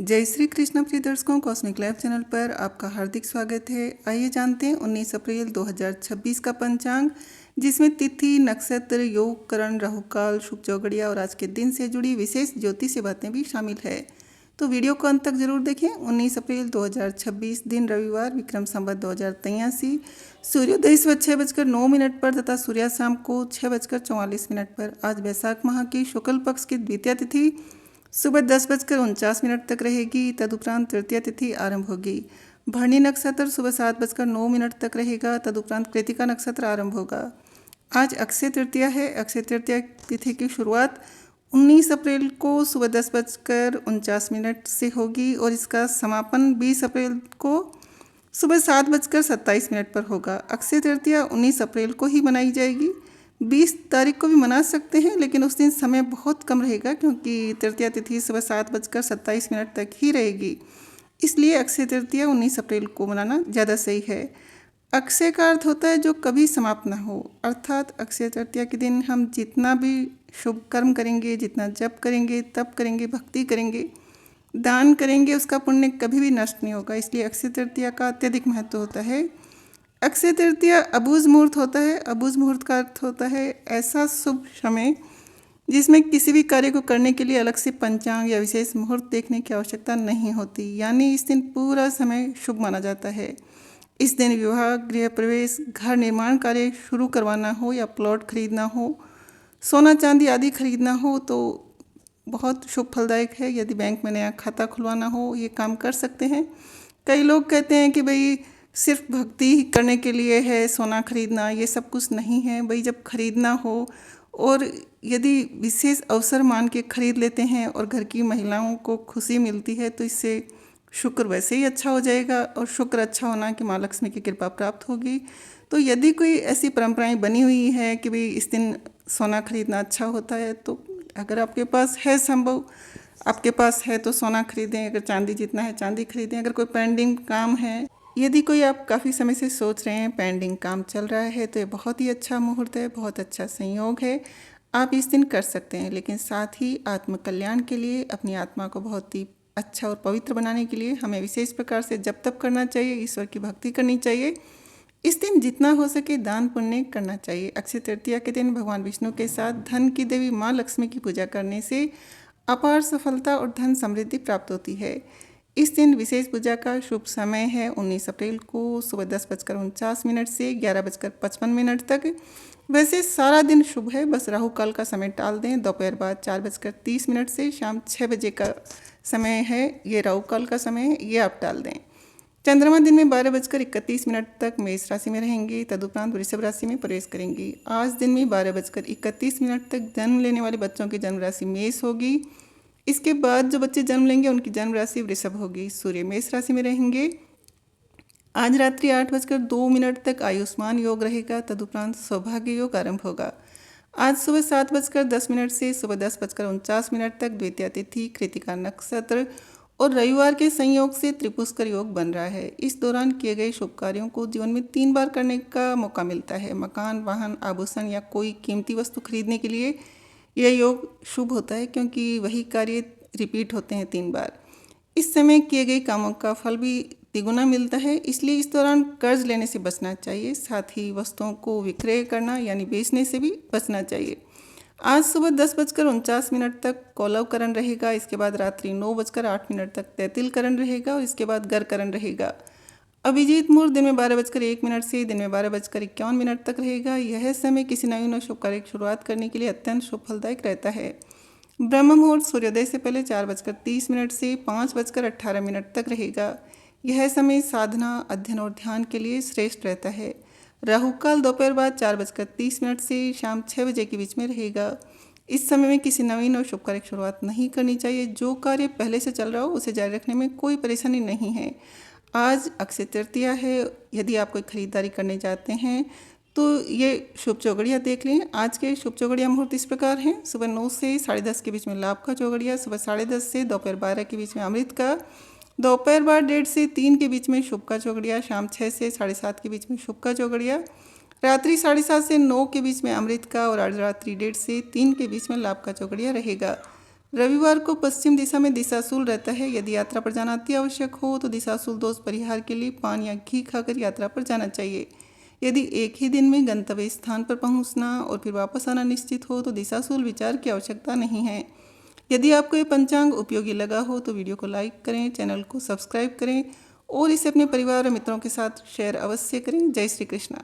जय श्री कृष्ण प्रिय दर्शकों, कॉस्मिक लाइफ चैनल पर आपका हार्दिक स्वागत है। आइए जानते हैं 19 अप्रैल 2026 का पंचांग, जिसमें तिथि, नक्षत्र, योग, करण, राहुकाल, शुभ चौगड़िया और आज के दिन से जुड़ी विशेष ज्योतिषीय बातें भी शामिल है। तो वीडियो को अंत तक जरूर देखें। 19 अप्रैल 2026 दिन रविवार, विक्रम संवत 2083, सूर्योदय सुबह 6:09 पर तथा सूर्यास्त शाम को 6:44 पर। आज वैशाख माह की शुक्ल पक्ष की द्वितीय तिथि सुबह 10:49 तक रहेगी। तदुपरांत तृतीय तिथि आरंभ होगी। भरणी नक्षत्र सुबह 7:09 तक रहेगा। तदुपरांत कृतिका नक्षत्र आरंभ होगा। आज अक्षय तृतीया है। अक्षय तृतीया तिथि की शुरुआत 19 अप्रैल को सुबह 10:49 से होगी और इसका समापन 20 अप्रैल को सुबह 7:27 पर होगा। अक्षय तृतीया 19 अप्रैल को ही मनाई जाएगी। 20 तारीख को भी मना सकते हैं, लेकिन उस दिन समय बहुत कम रहेगा क्योंकि तृतीया तिथि सुबह 7:27 तक ही रहेगी। इसलिए अक्षय तृतीया 19 अप्रैल को मनाना ज़्यादा सही है। अक्षय का अर्थ होता है जो कभी समाप्त ना हो, अर्थात अक्षय तृतीया के दिन हम जितना भी शुभ कर्म करेंगे, जितना जप करेंगे, तप करेंगे, भक्ति करेंगे, दान करेंगे, उसका पुण्य कभी भी नष्ट नहीं होगा। इसलिए अक्षय तृतीया का अत्यधिक महत्व होता है। अक्षय तृतीया अबूझ मुहूर्त होता है। अबूझ मुहूर्त का अर्थ होता है ऐसा शुभ समय जिसमें किसी भी कार्य को करने के लिए अलग से पंचांग या विशेष मुहूर्त देखने की आवश्यकता नहीं होती, यानी इस दिन पूरा समय शुभ माना जाता है। इस दिन विवाह, गृह प्रवेश, घर निर्माण कार्य शुरू करवाना हो या प्लॉट खरीदना हो, सोना चांदी आदि खरीदना हो तो बहुत शुभ फलदायक है। यदि बैंक में नया खाता खुलवाना हो, ये काम कर सकते हैं। कई लोग कहते हैं कि भाई सिर्फ भक्ति ही करने के लिए है सोना खरीदना, ये सब कुछ नहीं है। भाई जब खरीदना हो और यदि विशेष अवसर मान के खरीद लेते हैं और घर की महिलाओं को खुशी मिलती है तो इससे शुक्र वैसे ही अच्छा हो जाएगा और शुक्र अच्छा होना कि माँ लक्ष्मी की कृपा प्राप्त होगी। तो यदि कोई ऐसी परंपराएं बनी हुई है कि भाई इस दिन सोना खरीदना अच्छा होता है, तो अगर आपके पास है संभव, आपके पास है तो सोना खरीदें। अगर चांदी जितना है चांदी खरीदें। अगर कोई पेंडिंग काम है, यदि कोई आप काफ़ी समय से सोच रहे हैं, पेंडिंग काम चल रहा है, तो ये बहुत ही अच्छा मुहूर्त है, बहुत अच्छा संयोग है। आप इस दिन कर सकते हैं, लेकिन साथ ही आत्म कल्याण के लिए, अपनी आत्मा को बहुत ही अच्छा और पवित्र बनाने के लिए हमें विशेष प्रकार से जप तप करना चाहिए, ईश्वर की भक्ति करनी चाहिए। इस दिन जितना हो सके दान पुण्य करना चाहिए। अक्षय तृतीया के दिन भगवान विष्णु के साथ धन की देवी माँ लक्ष्मी की पूजा करने से अपार सफलता और धन समृद्धि प्राप्त होती है। इस दिन विशेष पूजा का शुभ समय है 19 अप्रैल को सुबह 10:49 से 11:55 तक। वैसे सारा दिन शुभ है, बस राहु काल का समय टाल दें। दोपहर बाद 4:30 से शाम 6 बजे का समय है, ये राहु काल का समय है, ये आप टाल दें। चंद्रमा दिन में 12:31 तक मेष राशि में रहेंगी। तदुपरांत वृषभ राशि में प्रवेश करेंगी। आज दिन में 12:31 तक जन्म लेने वाले बच्चों की जन्म राशि मेष होगी। इसके बाद जो बच्चे जन्म लेंगे उनकी जन्म राशि वृषभ होगी। सूर्य मेष राशि में रहेंगे। आज रात्रि 8:02 तक आयुष्मान योग रहेगा। तदुपरांत सौभाग्य योग आरंभ होगा। आज सुबह 7:10 से सुबह 10:49 तक द्वितीया तिथि, कृतिका नक्षत्र और रविवार के संयोग से त्रिपुष्कर योग बन रहा है। इस दौरान किए गए शुभ कार्यों को जीवन में 3 बार करने का मौका मिलता है। मकान, वाहन, आभूषण या कोई कीमती वस्तु खरीदने के लिए यह योग शुभ होता है, क्योंकि वही कार्य रिपीट होते हैं 3 बार। इस समय किए गए कामों का फल भी तिगुना मिलता है, इसलिए इस दौरान कर्ज लेने से बचना चाहिए। साथ ही वस्तुओं को विक्रय करना यानी बेचने से भी बचना चाहिए। आज सुबह 10:49 तक कौलवकरण रहेगा। इसके बाद रात्रि 9:08 तक तैतिलकरण रहेगा और इसके बाद गरकरण रहेगा। अभिजीत मुहूर्त दिन में 12:01 से दिन में 12:51 तक रहेगा। यह समय किसी नवीन और शुभ कार्य की शुरुआत करने के लिए अत्यंत शुभ फलदायक रहता है। ब्रह्म मुहूर्त सूर्योदय से पहले 4:30 से 5:18 तक रहेगा। यह समय साधना, अध्ययन और ध्यान के लिए श्रेष्ठ रहता है। राहुकाल दोपहर बाद 4:30 से शाम 6 बजे के बीच में रहेगा। इस समय में किसी नवीन और शुभ कार्य की शुरुआत नहीं करनी चाहिए। जो कार्य पहले से चल रहा हो उसे जारी रखने में कोई परेशानी नहीं है। आज अक्षय तृतीया है। यदि आप कोई खरीदारी करने जाते हैं तो ये शुभ चौगड़िया देख लें। आज के शुभ चौगड़िया मुहूर्त इस प्रकार हैं। सुबह 9 से 10:30 के बीच में लाभ का चौगड़िया, सुबह 10:30 से दोपहर 12 के बीच में अमृत का, दोपहर बाद 1:30 से 3 के बीच में शुभ का चौगड़िया, शाम 6 से 7:30 के बीच में शुभ का चौगड़िया, रात्रि 7:30 से 9 के बीच में अमृत का और आज रात्रि 1:30 से 3 के बीच में लाभ का चौगड़िया रहेगा। रविवार को पश्चिम दिशा में दिशाशूल रहता है। यदि यात्रा पर जाना अति आवश्यक हो तो दिशाशूल दोष परिहार के लिए पान या घी खाकर यात्रा पर जाना चाहिए। यदि एक ही दिन में गंतव्य स्थान पर पहुंचना और फिर वापस आना निश्चित हो तो दिशाशूल विचार की आवश्यकता नहीं है। यदि आपको ये पंचांग उपयोगी लगा हो तो वीडियो को लाइक करें, चैनल को सब्सक्राइब करें और इसे अपने परिवार और मित्रों के साथ शेयर अवश्य करें। जय श्री कृष्णा।